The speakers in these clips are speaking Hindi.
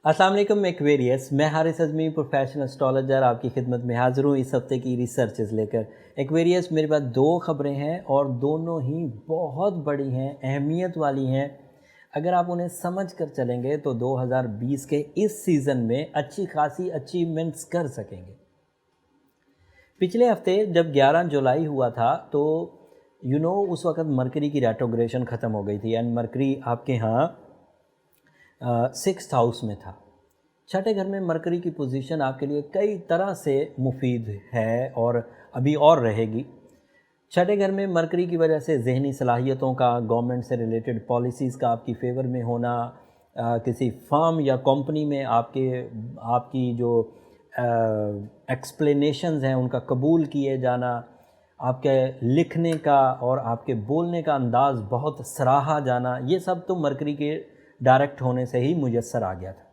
अस्सलाम वालेकुम एक्वेरियस। मैं हारिस अज़मी प्रोफेशनल एस्ट्रोलॉजर आपकी खिदमत में हाज़िर हूँ इस हफ़्ते की रिसर्चेस लेकर। एक्वेरियस, मेरे पास दो ख़बरें हैं और दोनों ही बहुत बड़ी हैं, अहमियत वाली हैं। अगर आप उन्हें समझ कर चलेंगे तो 2020 के इस सीज़न में अच्छी खासी अचीवमेंट्स कर सकेंगे। पिछले हफ़्ते जब 11 जुलाई हुआ था तो उस वक़्त मरकरी की रेट्रोग्रेशन ख़त्म हो गई थी एंड मरकरी आपके यहाँ 6th हाउस में था। छठे घर में मरकरी की पोजीशन आपके लिए कई तरह से मुफीद है और अभी और रहेगी। छठे घर में मरकरी की वजह से ज़हनी सलाहियतों का, गवर्नमेंट से रिलेटेड पॉलिसीज़ का आपकी फ़ेवर में होना, किसी फर्म या कंपनी में आपकी जो एक्सप्लेनेशंस हैं उनका कबूल किए जाना, आपके लिखने का और आपके बोलने का अंदाज़ बहुत सराहा जाना, ये सब तो मरकरी के डायरेक्ट होने से ही मुयस्सर आ गया था।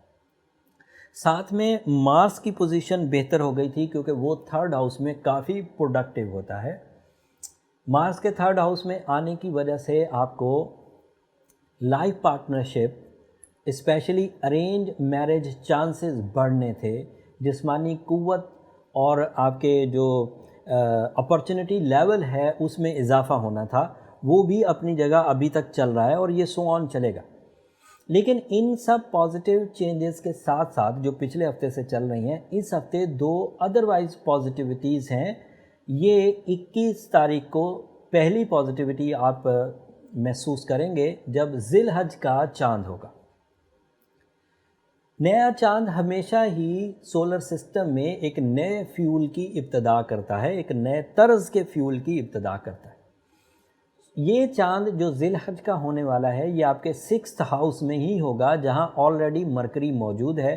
साथ में मार्स की पोजीशन बेहतर हो गई थी क्योंकि वो 3rd हाउस में काफ़ी प्रोडक्टिव होता है। मार्स के 3rd हाउस में आने की वजह से आपको life partnership, specially arrange marriage chances बढ़ने थे। जिस्मानी कुव्वत और आपके जो अपॉर्चुनिटी लेवल है उसमें इजाफ़ा होना था, वो भी अपनी जगह अभी तक चल रहा है और ये सो ऑन चलेगा। लेकिन इन सब पॉजिटिव चेंजेस के साथ साथ जो पिछले हफ्ते से चल रही हैं, इस हफ्ते दो अदरवाइज पॉजिटिविटीज़ हैं। ये 21 तारीख को पहली पॉजिटिविटी आप महसूस करेंगे जब ज़िलहज का चांद होगा। नया चांद हमेशा ही सोलर सिस्टम में एक नए फ्यूल की इब्तिदा करता है, एक नए तर्ज के फ्यूल की इब्तिदा करता है। ये चांद जो ज़िलहज का होने वाला है ये आपके 6th हाउस में ही होगा, जहां ऑलरेडी मरकरी मौजूद है।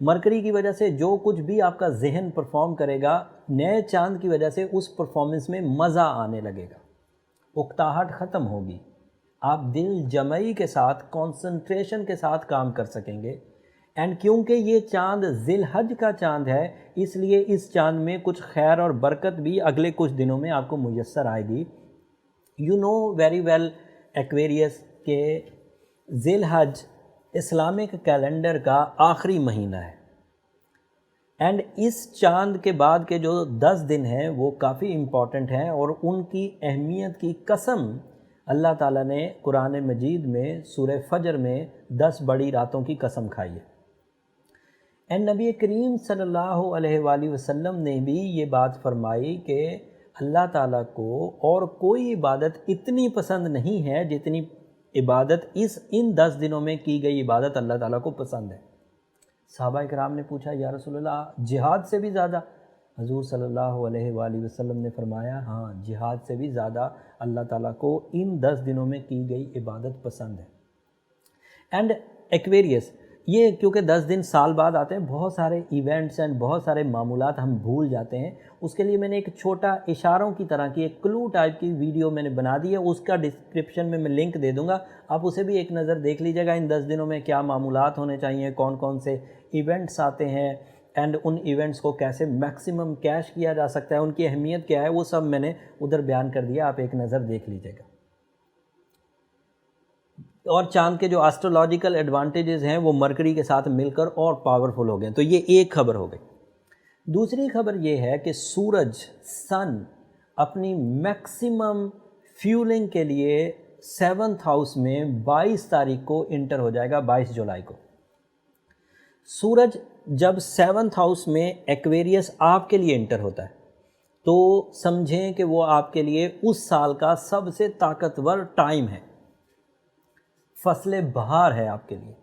मरकरी की वजह से जो कुछ भी आपका जहन परफॉर्म करेगा, नए चांद की वजह से उस परफॉर्मेंस में मज़ा आने लगेगा, उकताहट ख़त्म होगी। आप दिल जमई के साथ, कंसंट्रेशन के साथ काम कर सकेंगे। एंड क्योंकि ये चांद ज़िलहज का चांद है, इसलिए इस चांद में कुछ खैर और बरकत भी अगले कुछ दिनों में आपको मुयस्सर आएगी। You know very well Aquarius के ज़िलहज इस्लामिक कैलेंडर का आखिरी महीना है एंड इस चांद के बाद के जो 10 दिन हैं वो काफ़ी इम्पॉर्टेंट हैं और उनकी अहमियत की कसम अल्लाह ताला ने कुरान मजीद में सूरह फजर में 10 बड़ी रातों की कसम खाई है। एंड नबी करीम सल्लल्लाहु अलैहि वसल्लम ने भी ये बात फरमाई कि अल्लाह ताला को और कोई इबादत इतनी पसंद नहीं है जितनी इबादत इन 10 दिनों में की गई इबादत अल्लाह ताला को पसंद है। सहाबा इकराम ने पूछा, या रसूलल्लाह, जिहाद से भी ज़्यादा? हजूर सल्लल्लाहु अलैहि वसल्लम ने फरमाया, हाँ, जिहाद से भी ज़्यादा अल्लाह ताला को इन 10 दिनों में की गई इबादत पसंद है। एंड एक्वेरियस, ये क्योंकि 10 दिन साल बाद आते हैं, बहुत सारे इवेंट्स एंड बहुत सारे मामूलात हम भूल जाते हैं। उसके लिए मैंने एक छोटा इशारों की तरह की एक क्लू टाइप की वीडियो मैंने बना दी है, उसका डिस्क्रिप्शन में मैं लिंक दे दूंगा, आप उसे भी एक नज़र देख लीजिएगा। इन 10 दिनों में क्या मामूलात होने चाहिए, कौन कौन से इवेंट्स आते हैं एंड उन इवेंट्स को कैसे मैक्सिमम कैश किया जा सकता है, उनकी अहमियत क्या है, वो सब मैंने उधर बयान कर दिया, आप एक नज़र देख लीजिएगा। और चांद के जो एस्ट्रोलॉजिकल एडवांटेजेस हैं वो मरकरी के साथ मिलकर और पावरफुल हो गए। तो ये एक खबर हो गई। दूसरी खबर ये है कि सूरज, सन, अपनी मैक्सिमम फ्यूलिंग के लिए 7th हाउस में 22 तारीख को इंटर हो जाएगा, 22 जुलाई को। सूरज जब 7th हाउस में एक्वेरियस आपके लिए इंटर होता है तो समझें कि वो आपके लिए उस साल का सबसे ताकतवर टाइम है, फसले बहार है आपके लिए,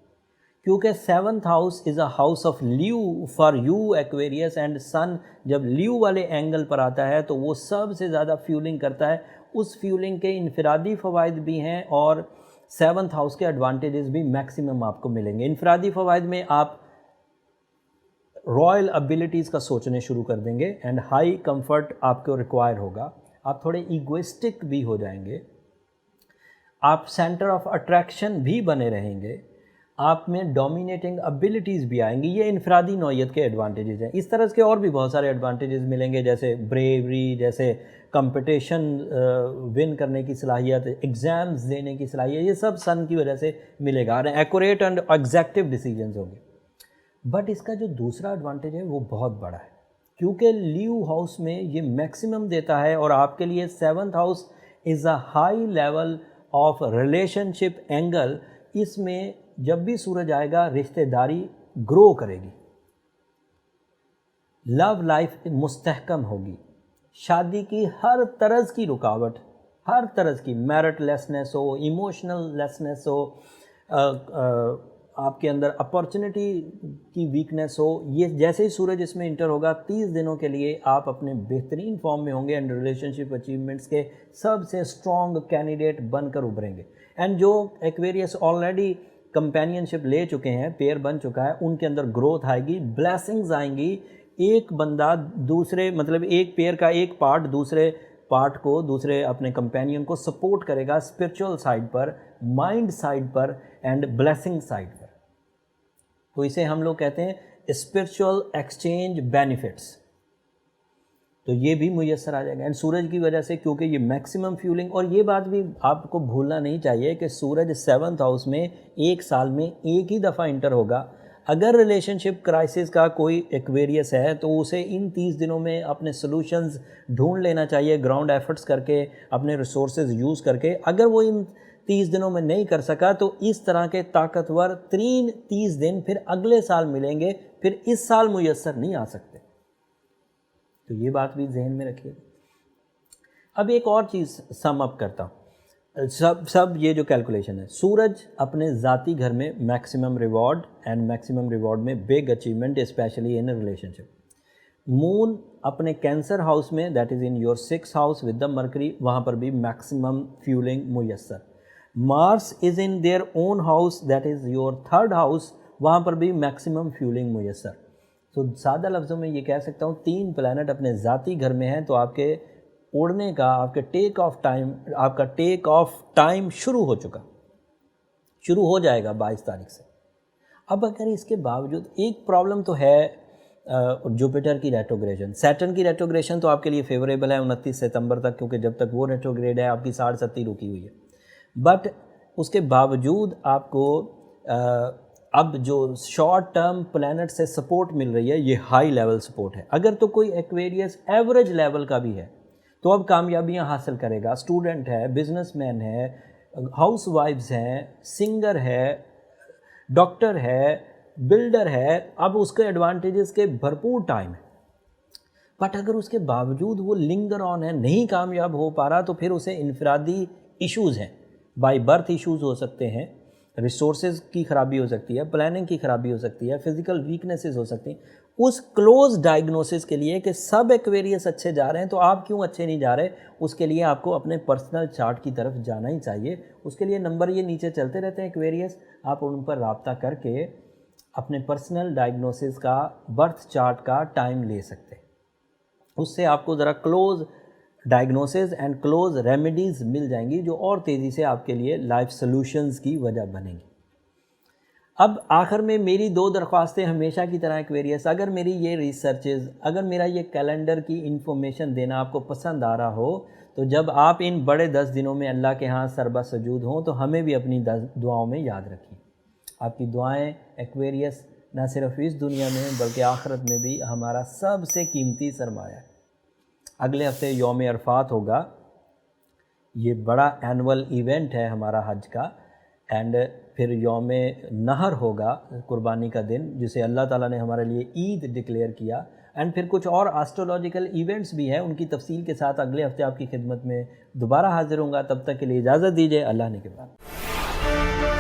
क्योंकि 7th house is a house of Leo for you Aquarius. And sun जब ल्यू वाले एंगल पर आता है तो वो सबसे ज़्यादा फ्यूलिंग करता है। उस फ्यूलिंग के इनफरादी फ़वाइद भी हैं और 7th हाउस के एडवांटेजेस भी मैक्सिमम आपको मिलेंगे। इनफरादी फ़वाइद में आप रॉयल एबिलिटीज़ का सोचने शुरू कर देंगे एंड हाई कंफर्ट आपको रिक्वायर होगा। आप थोड़े ईगोइस्टिक भी हो जाएंगे, आप सेंटर ऑफ अट्रैक्शन भी बने रहेंगे, आप में डोमिनेटिंग एबिलिटीज़ भी आएंगी। ये इनफरादी नौयत के एडवांटेजेस हैं। इस तरह के और भी बहुत सारे एडवांटेजेस मिलेंगे, जैसे ब्रेवरी, जैसे कंपटीशन विन करने की सलाहियत, एग्ज़ाम्स देने की सलाहियत, ये सब सन की वजह से मिलेगा और एक्यूरेट एंड एग्जैक्टिव डिसीजंस होंगे। बट इसका जो दूसरा एडवांटेज है वो बहुत बड़ा है, क्योंकि लीव हाउस में ये मैक्सिमम देता है और आपके लिए 7th house is a high level of relationship angle. इसमें जब भी सूरज आएगा रिश्तेदारी ग्रो करेगी, लव लाइफ मुस्तहकम होगी, शादी की हर तरह की रुकावट, हर तरह की मैरिटलेसनेस हो, इमोशनल लेसनेस हो, आपके अंदर अपॉर्चुनिटी की वीकनेस हो, ये जैसे ही सूरज इसमें इंटर होगा 30 दिनों के लिए आप अपने बेहतरीन फॉर्म में होंगे एंड रिलेशनशिप अचीवमेंट्स के सबसे स्ट्रॉन्ग कैंडिडेट बनकर उभरेंगे। एंड जो एक्वेरियस ऑलरेडी कंपेनियनशिप ले चुके हैं, पेयर बन चुका है, उनके अंदर ग्रोथ आएगी, ब्लेसिंग्स आएंगी। एक बंदा दूसरे मतलब एक पेयर का एक पार्ट दूसरे पार्ट को, दूसरे अपने कंपेनियन को सपोर्ट करेगा स्पिरिचुअल साइड पर, माइंड साइड पर एंड ब्लेसिंग साइड पर। तो इसे हम लोग कहते हैं स्पिरिचुअल एक्सचेंज बेनिफिट्स। तो ये भी मुयस्सर आ जाएगा एंड सूरज की वजह से, क्योंकि ये मैक्सिमम फ्यूलिंग। और ये बात भी आपको भूलना नहीं चाहिए कि सूरज 7th हाउस में एक साल में एक ही दफ़ा इंटर होगा। अगर रिलेशनशिप क्राइसिस का कोई एक्वेरियस है तो उसे इन 30 दिनों में अपने सॉल्यूशंस ढूंढ लेना चाहिए, ग्राउंड एफर्ट्स करके, अपने रिसोर्सेज यूज़ करके। अगर वो इन 30 दिनों में नहीं कर सका तो इस तरह के ताकतवर 30 दिन फिर अगले साल मिलेंगे, फिर इस साल मुयस्सर नहीं आ सकते। तो ये बात भी जहन में रखिएगा। अब एक और चीज़ सम अप करता हूँ। सब ये जो कैलकुलेशन है, सूरज अपने ज़ाती घर में maximum reward and maximum reward में big achievement specially in relationship. Moon अपने कैंसर हाउस में, that is in your 6th house with the Mercury, वहाँ पर भी मैक्सिमम फ्यूलिंग मुयस्सर। Mars is in their own house, that is your 3rd house, वहाँ पर भी मैक्सिमम फ्यूलिंग मुयस्सर। तो सादा लफ्ज़ों में ये कह सकता हूँ 3 प्लैनेट अपने ज़ाती घर में हैं तो आपके उड़ने का, आपका टेक ऑफ टाइम शुरू हो जाएगा 22 तारीख से। अब अगर इसके बावजूद एक प्रॉब्लम तो है, जुपिटर की रेट्रोग्रेशन, सैटर्न की रेट्रोग्रेशन तो आपके लिए फेवरेबल है 29 सितंबर तक, क्योंकि जब तक वो रेट्रोग्रेड है आपकी 60 रुकी हुई है। बट उसके बावजूद आपको अब जो शॉर्ट टर्म प्लैनेट से सपोर्ट मिल रही है ये हाई लेवल सपोर्ट है। अगर तो कोई एक्वेरियस एवरेज लेवल का भी है तो अब कामयाबियां हासिल करेगा, स्टूडेंट है, बिजनेसमैन है, हाउसवाइफ्स हैं, सिंगर है, डॉक्टर है, बिल्डर है, अब उसके एडवांटेजेस के भरपूर टाइम है। बट अगर उसके बावजूद वो लिंगर ऑन है, नहीं कामयाब हो पा रहा, तो फिर उसे इनफरादी इश्यूज़ हैं, बाय बर्थ इश्यूज़ हो सकते हैं, रिसोर्सेज की ख़राबी हो सकती है, प्लानिंग की ख़राबी हो सकती है, फिज़िकल वीकनेसेस हो सकती हैं। उस क्लोज डायग्नोसिस के लिए कि सब एक्वेरियस अच्छे जा रहे हैं तो आप क्यों अच्छे नहीं जा रहे, उसके लिए आपको अपने पर्सनल चार्ट की तरफ जाना ही चाहिए। उसके लिए नंबर ये नीचे चलते रहते हैं एक्वेरियस, आप उन पर रब्ता करके अपने पर्सनल डायग्नोसिस का, बर्थ चार्ट का टाइम ले सकते हैं। उससे आपको ज़रा close diagnosis and close remedies मिल जाएंगी जो और तेज़ी से आपके लिए लाइफ सॉल्यूशंस की वजह बनेंगी। अब आखिर में मेरी 2 दरख्वास्तें हमेशा की तरह एक्वेरियस, अगर मेरी ये रिसर्चेज़, अगर मेरा ये कैलेंडर की इन्फॉर्मेशन देना आपको पसंद आ रहा हो तो जब आप इन बड़े 10 दिनों में अल्लाह के यहाँ सरबा सजूद हों तो हमें भी अपनी दुआओं में याद रखिए। आपकी दुआएं एक्वेरियस न सिर्फ इस दुनिया में बल्कि आखिरत में भी हमारा सबसे कीमती सरमाया है। अगले हफ्ते यौम अरफात होगा, ये बड़ा एनुअल इवेंट है हमारा हज का, एंड फिर यौम नहर होगा, कुर्बानी का दिन, जिसे अल्लाह ताला ने हमारे लिए ईद डिक्लेयर किया। एंड फिर कुछ और एस्ट्रोलॉजिकल इवेंट्स भी हैं, उनकी तफसील के साथ अगले हफ्ते आपकी खिदमत में दोबारा हाजिर होऊंगा। तब तक के लिए इजाज़त दीजिए, अल्लाह ने के बाद।